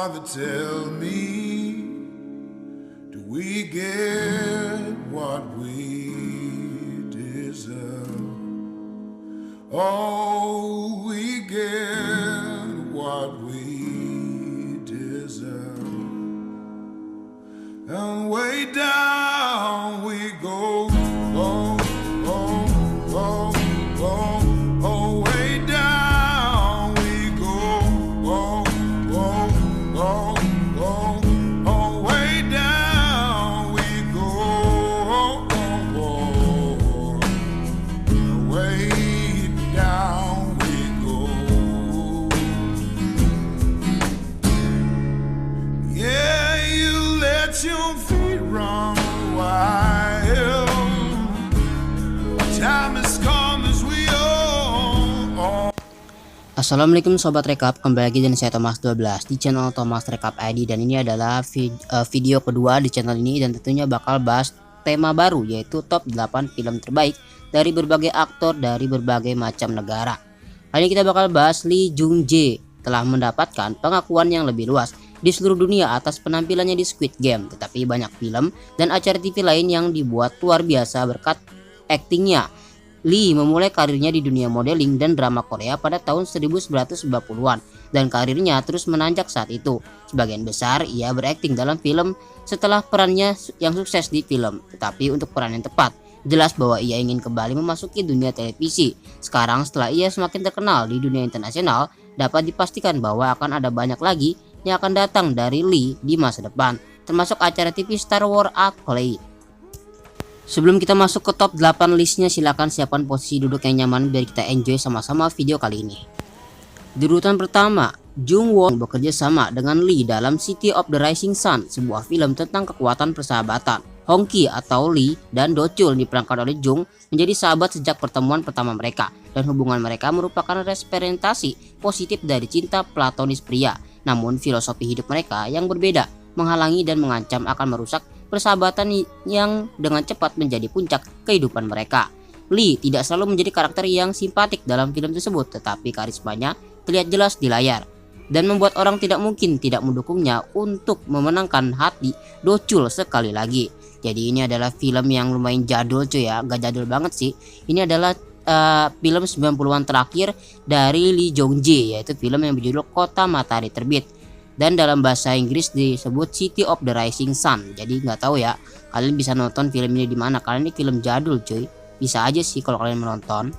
Father, tell me, do we get what we deserve? Oh, we get what we deserve. And way down we go. Oh, oh, oh, oh, oh, way down we go. Oh, oh, oh, oh, oh, way down we go. Oh, oh, oh, way down we go. Yeah, you let your feet run wild. Assalamualaikum sobat rekap, kembali lagi dengan saya Thomas 12 di channel Thomas Rekap ID, dan ini adalah video kedua di channel ini, dan tentunya bakal bahas tema baru yaitu top 8 film terbaik dari berbagai aktor dari berbagai macam negara. Kali ini kita bakal bahas Lee Jung Jae telah mendapatkan pengakuan yang lebih luas di seluruh dunia atas penampilannya di Squid Game, tetapi banyak film dan acara TV lain yang dibuat luar biasa berkat aktingnya. Lee memulai karirnya di dunia modeling dan drama Korea pada tahun 1990-an, dan karirnya terus menanjak saat itu. Sebagian besar ia berakting dalam film setelah perannya yang sukses di film, tetapi untuk peran yang tepat, jelas bahwa ia ingin kembali memasuki dunia televisi. Sekarang setelah ia semakin terkenal di dunia internasional, dapat dipastikan bahwa akan ada banyak lagi yang akan datang dari Lee di masa depan, termasuk acara TV Star Wars Acolyte. Sebelum kita masuk ke top 8 listnya, silakan siapkan posisi duduk yang nyaman biar kita enjoy sama-sama video kali ini. Di urutan pertama, Jung Won bekerja sama dengan Lee dalam City of the Rising Sun, sebuah film tentang kekuatan persahabatan. Hong Ki atau Lee dan Do Chul diperankan oleh Jung menjadi sahabat sejak pertemuan pertama mereka, dan hubungan mereka merupakan representasi positif dari cinta platonis pria. Namun filosofi hidup mereka yang berbeda menghalangi dan mengancam akan merusak persahabatan yang dengan cepat menjadi puncak kehidupan mereka. Lee tidak selalu menjadi karakter yang simpatik dalam film tersebut, tetapi karismanya terlihat jelas di layar dan membuat orang tidak mungkin tidak mendukungnya untuk memenangkan hati Do Chul sekali lagi. Jadi ini adalah film yang lumayan jadul cuy ya, gak jadul banget sih. Ini adalah film 90-an terakhir dari Lee Jung Jae, yaitu film yang berjudul Kota Matahari Terbit, dan dalam bahasa Inggris disebut City of the Rising Sun. Jadi nggak tahu ya, kalian bisa nonton film ini di mana? Kalian ini film jadul cuy, bisa aja sih kalau kalian menonton.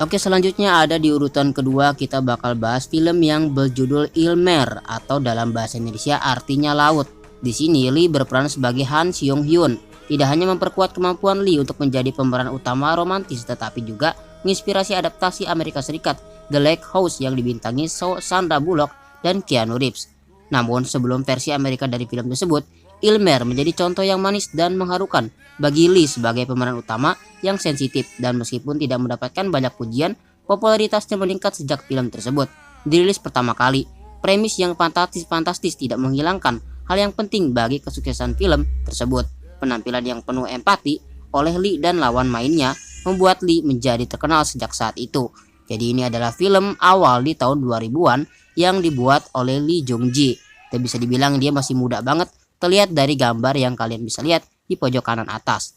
Oke, selanjutnya ada di urutan kedua, kita bakal bahas film yang berjudul Ilmer atau dalam bahasa Indonesia artinya laut. Di sini Lee berperan sebagai Han Seong Hyun. Tidak hanya memperkuat kemampuan Lee untuk menjadi pemeran utama romantis, tetapi juga menginspirasi adaptasi Amerika Serikat The Lake House yang dibintangi Sandra Bullock dan Keanu Reeves. Namun sebelum versi Amerika dari film tersebut, Ilmer menjadi contoh yang manis dan mengharukan bagi Lee sebagai pemeran utama yang sensitif, dan meskipun tidak mendapatkan banyak pujian, popularitasnya meningkat sejak film tersebut dirilis pertama kali. Premis yang fantastis tidak menghilangkan hal yang penting bagi kesuksesan film tersebut. Penampilan yang penuh empati oleh Lee dan lawan mainnya membuat Lee menjadi terkenal sejak saat itu. Jadi ini adalah film awal di tahun 2000-an yang dibuat oleh Lee Jung Jae. Dan bisa dibilang dia masih muda banget, terlihat dari gambar yang kalian bisa lihat di pojok kanan atas.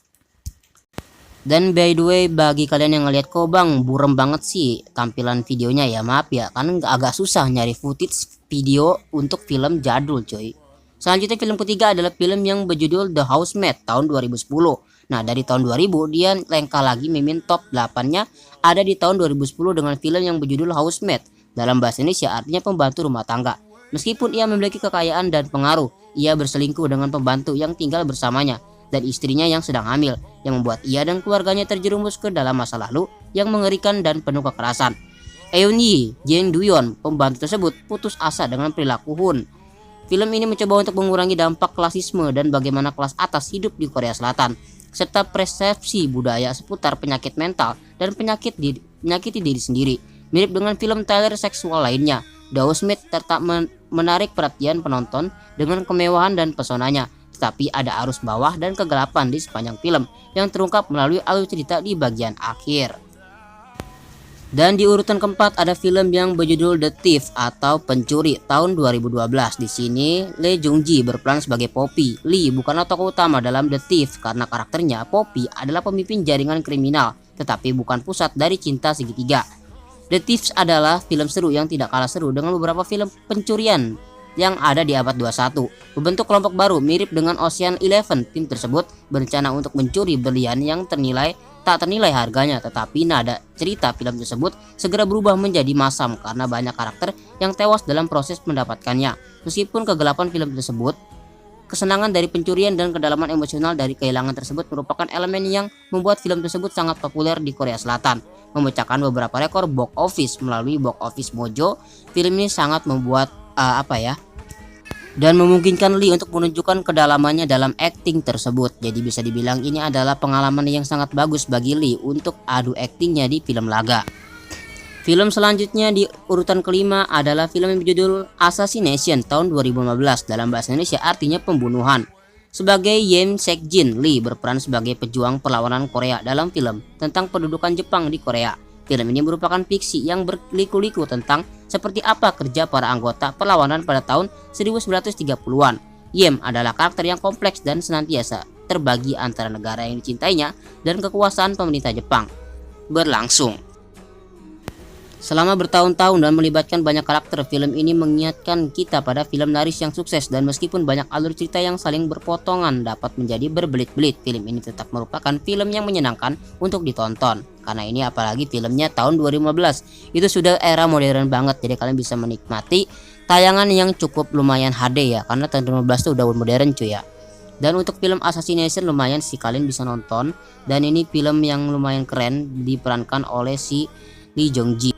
Dan by the way, bagi kalian yang ngeliat kok bang burem banget sih tampilan videonya, ya maaf ya, kan agak susah nyari footage video untuk film jadul coy. Selanjutnya film ketiga adalah film yang berjudul The Housemaid tahun 2010. Nah, dari tahun 2000 dia lengkah lagi mimin top 8-nya ada di tahun 2010 dengan film yang berjudul Housemaid. Dalam bahasa Indonesia artinya pembantu rumah tangga. Meskipun ia memiliki kekayaan dan pengaruh, ia berselingkuh dengan pembantu yang tinggal bersamanya dan istrinya yang sedang hamil, yang membuat ia dan keluarganya terjerumus ke dalam masa lalu yang mengerikan dan penuh kekerasan. Eun Yi, Jang Duyon, pembantu tersebut putus asa dengan perilaku Hun. Film ini mencoba untuk mengurangi dampak klasisme dan bagaimana kelas atas hidup di Korea Selatan, serta persepsi budaya seputar penyakit mental dan menyakiti diri sendiri. Mirip dengan film thriller seksual lainnya, The Housemaid tetap menarik perhatian penonton dengan kemewahan dan pesonanya, tetapi ada arus bawah dan kegelapan di sepanjang film yang terungkap melalui alur cerita di bagian akhir. Dan di urutan keempat ada film yang berjudul The Thief atau Pencuri tahun 2012. Di sini Lee Jung Ji berperan sebagai Poppy. Lee bukanlah tokoh utama dalam The Thief karena karakternya Poppy adalah pemimpin jaringan kriminal, tetapi bukan pusat dari cinta segitiga. The Thieves adalah film seru yang tidak kalah seru dengan beberapa film pencurian yang ada di abad 21. Membentuk kelompok baru mirip dengan Ocean Eleven. Tim tersebut berencana untuk mencuri berlian yang tak ternilai harganya, tetapi nada cerita film tersebut segera berubah menjadi masam karena banyak karakter yang tewas dalam proses mendapatkannya. Meskipun kegelapan film tersebut, kesenangan dari pencurian dan kedalaman emosional dari kehilangan tersebut merupakan elemen yang membuat film tersebut sangat populer di Korea Selatan, memecahkan beberapa rekor box office melalui Box Office Mojo. Film ini sangat membuat dan memungkinkan Lee untuk menunjukkan kedalamannya dalam akting tersebut. Jadi bisa dibilang ini adalah pengalaman yang sangat bagus bagi Lee untuk adu aktingnya di film laga. Film selanjutnya di urutan kelima adalah film yang berjudul Assassination tahun 2015. Dalam bahasa Indonesia artinya pembunuhan. Sebagai Yim Sek-jin, Lee berperan sebagai pejuang perlawanan Korea dalam film tentang pendudukan Jepang di Korea. Film ini merupakan fiksi yang berliku-liku tentang seperti apa kerja para anggota perlawanan pada tahun 1930-an. Yim adalah karakter yang kompleks dan senantiasa terbagi antara negara yang dicintainya dan kekuasaan pemerintah Jepang berlangsung selama bertahun-tahun dan melibatkan banyak karakter. Film ini mengingatkan kita pada film laris yang sukses, dan meskipun banyak alur cerita yang saling berpotongan dapat menjadi berbelit-belit, film ini tetap merupakan film yang menyenangkan untuk ditonton. Karena ini apalagi filmnya tahun 2015, itu sudah era modern banget, jadi kalian bisa menikmati tayangan yang cukup lumayan HD ya, karena tahun 2015 itu udah modern cuy ya. Dan untuk film Assassination lumayan sih kalian bisa nonton, dan ini film yang lumayan keren diperankan oleh si Lee Jung Ji.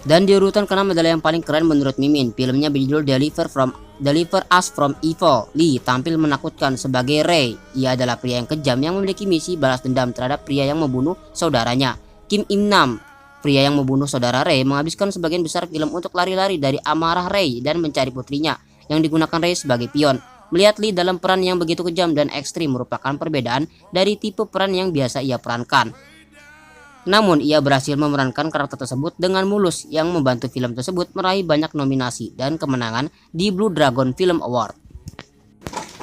Dan di urutan ke-6 adalah yang paling keren menurut Mimin. Filmnya berjudul Deliver Us From Evil. Lee tampil menakutkan sebagai Ray. Ia adalah pria yang kejam yang memiliki misi balas dendam terhadap pria yang membunuh saudaranya, Kim In Nam. Pria yang membunuh saudara Ray menghabiskan sebagian besar film untuk lari-lari dari amarah Ray dan mencari putrinya yang digunakan Ray sebagai pion. Melihat Lee dalam peran yang begitu kejam dan ekstrim merupakan perbedaan dari tipe peran yang biasa ia perankan. Namun ia berhasil memerankan karakter tersebut dengan mulus yang membantu film tersebut meraih banyak nominasi dan kemenangan di Blue Dragon Film Award.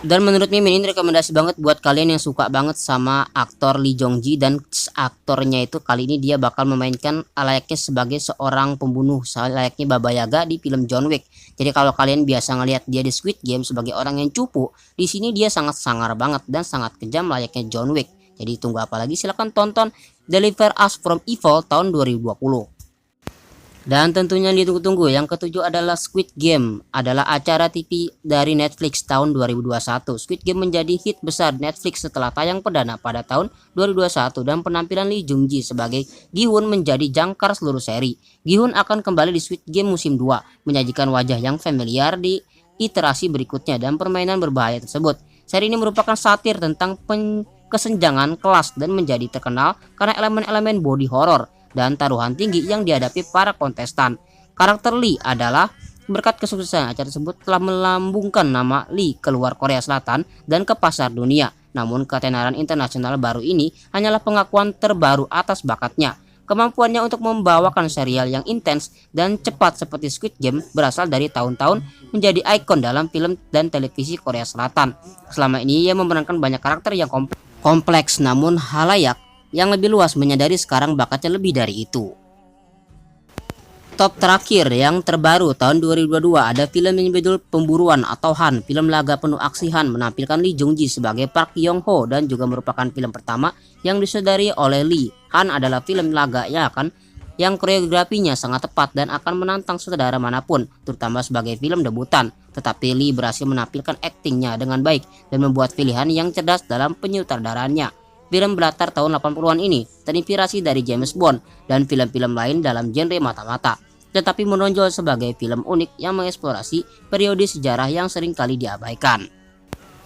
Dan menurut Mimin ini rekomendasi banget buat kalian yang suka banget sama aktor Lee Jung Ji, dan aktornya itu kali ini dia bakal memainkan layaknya sebagai seorang pembunuh, layaknya Baba Yaga di film John Wick. Jadi kalau kalian biasa ngelihat dia di Squid Game sebagai orang yang cupu, di sini dia sangat sangar banget dan sangat kejam layaknya John Wick. Jadi tunggu apa lagi, silahkan tonton Deliver Us From Evil tahun 2020. Dan tentunya ditunggu-tunggu yang ketujuh adalah Squid Game, adalah acara TV dari Netflix tahun 2021. Squid Game menjadi hit besar Netflix setelah tayang perdana pada tahun 2021 dan penampilan Lee Jung Ji sebagai Gi-hun menjadi jangkar seluruh seri. Gi-hun akan kembali di Squid Game musim 2, menyajikan wajah yang familiar di iterasi berikutnya dan permainan berbahaya tersebut. Seri ini merupakan satir tentang kesenjangan kelas dan menjadi terkenal karena elemen-elemen body horror dan taruhan tinggi yang dihadapi para kontestan. Karakter Lee adalah berkat kesuksesan acara tersebut telah melambungkan nama Lee keluar Korea Selatan dan ke pasar dunia. Namun ketenaran internasional baru ini hanyalah pengakuan terbaru atas bakatnya. Kemampuannya untuk membawakan serial yang intens dan cepat seperti Squid Game berasal dari tahun-tahun menjadi ikon dalam film dan televisi Korea Selatan. Selama ini ia memerankan banyak karakter yang kompleks, namun halayak yang lebih luas menyadari sekarang bakatnya lebih dari itu. Top terakhir yang terbaru tahun 2022 ada film yang berjudul Pemburuan atau Han. Film laga penuh aksi Han menampilkan Lee Jung Ji sebagai Park Yong Ho dan juga merupakan film pertama yang disutradari oleh Lee. Han adalah film laga yang koreografinya sangat tepat dan akan menantang sutradara manapun, terutama sebagai film debutan. Tetapi Lee berhasil menampilkan aktingnya dengan baik dan membuat pilihan yang cerdas dalam penyutradarannya. Film berlatar tahun 80-an ini terinspirasi dari James Bond dan film-film lain dalam genre mata-mata, tetapi menonjol sebagai film unik yang mengeksplorasi periode sejarah yang sering kali diabaikan.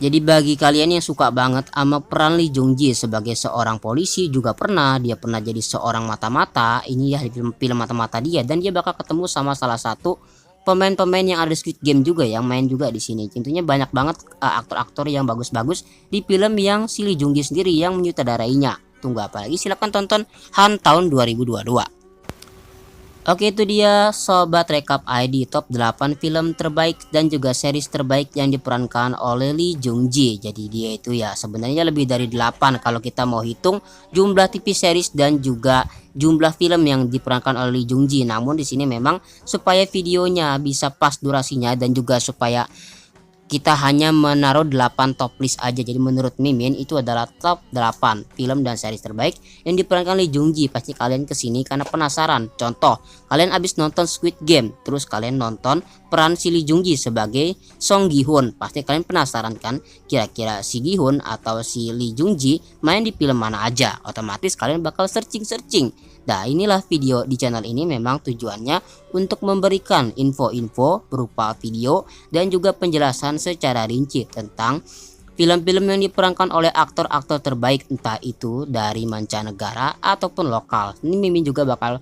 Jadi bagi kalian yang suka banget sama peran Lee Jung Ji sebagai seorang polisi, juga dia pernah jadi seorang mata-mata, ini ya di film mata-mata dia, dan dia bakal ketemu sama salah satu pemain-pemain yang ada di Squid Game juga yang main juga di sini. Tentunya banyak banget aktor-aktor yang bagus-bagus di film yang si Lee Jung Ji sendiri yang menyutradarainya. Tunggu apa lagi, silahkan tonton Han tahun 2022. Oke, itu dia Sobat Rekap ID top 8 film terbaik dan juga series terbaik yang diperankan oleh Lee Jung Ji. Jadi dia itu ya sebenarnya lebih dari 8 kalau kita mau hitung jumlah TV series dan juga jumlah film yang diperankan oleh Lee Jung Ji. Namun di sini memang supaya videonya bisa pas durasinya dan juga supaya kita hanya menaruh 8 top list aja. Jadi menurut Mimin itu adalah top 8 film dan series terbaik yang diperankan Lee Jung Ji. Pasti kalian kesini karena penasaran. Contoh, kalian habis nonton Squid Game, terus kalian nonton peran si Lee Jung Ji sebagai Song Gi Hun. Pasti kalian penasaran kan, kira-kira si Gi Hun atau si Lee Jung Ji main di film mana aja. Otomatis kalian bakal searching. Nah, inilah video di channel ini memang tujuannya untuk memberikan info-info berupa video dan juga penjelasan secara rinci tentang film-film yang diperankan oleh aktor-aktor terbaik, entah itu dari mancanegara ataupun lokal. Ini Mimin juga bakal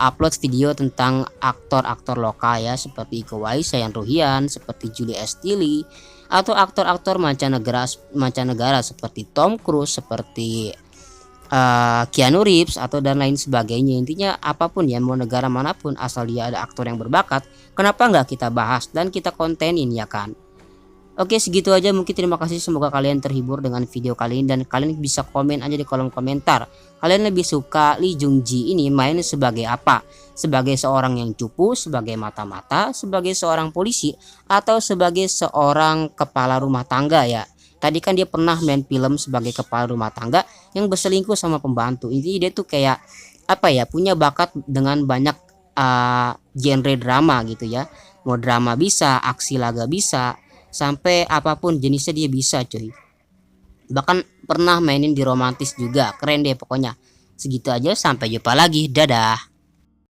upload video tentang aktor-aktor lokal ya, seperti Iko Uwais, Yayan Ruhian, seperti Julie Estili, atau aktor-aktor mancanegara seperti Tom Cruise, seperti Keanu Reeves atau dan lain sebagainya. Intinya apapun ya, mau negara manapun asal dia ada aktor yang berbakat, kenapa nggak kita bahas dan kita kontenin ya kan. Oke, segitu aja mungkin. Terima kasih, semoga kalian terhibur dengan video kali ini dan kalian bisa komen aja di kolom komentar. Kalian lebih suka Lee Jung Ji ini main sebagai apa? Sebagai seorang yang cupu, sebagai mata-mata, sebagai seorang polisi, atau sebagai seorang kepala rumah tangga ya. Tadi kan dia pernah main film sebagai kepala rumah tangga yang berselingkuh sama pembantu. Intinya dia tuh kayak apa ya, punya bakat dengan banyak genre drama gitu ya. Mau drama bisa, aksi laga bisa, sampai apapun jenisnya dia bisa cuy. Bahkan pernah mainin di romantis juga. Keren deh pokoknya. Segitu aja, sampai jumpa lagi. Dadah.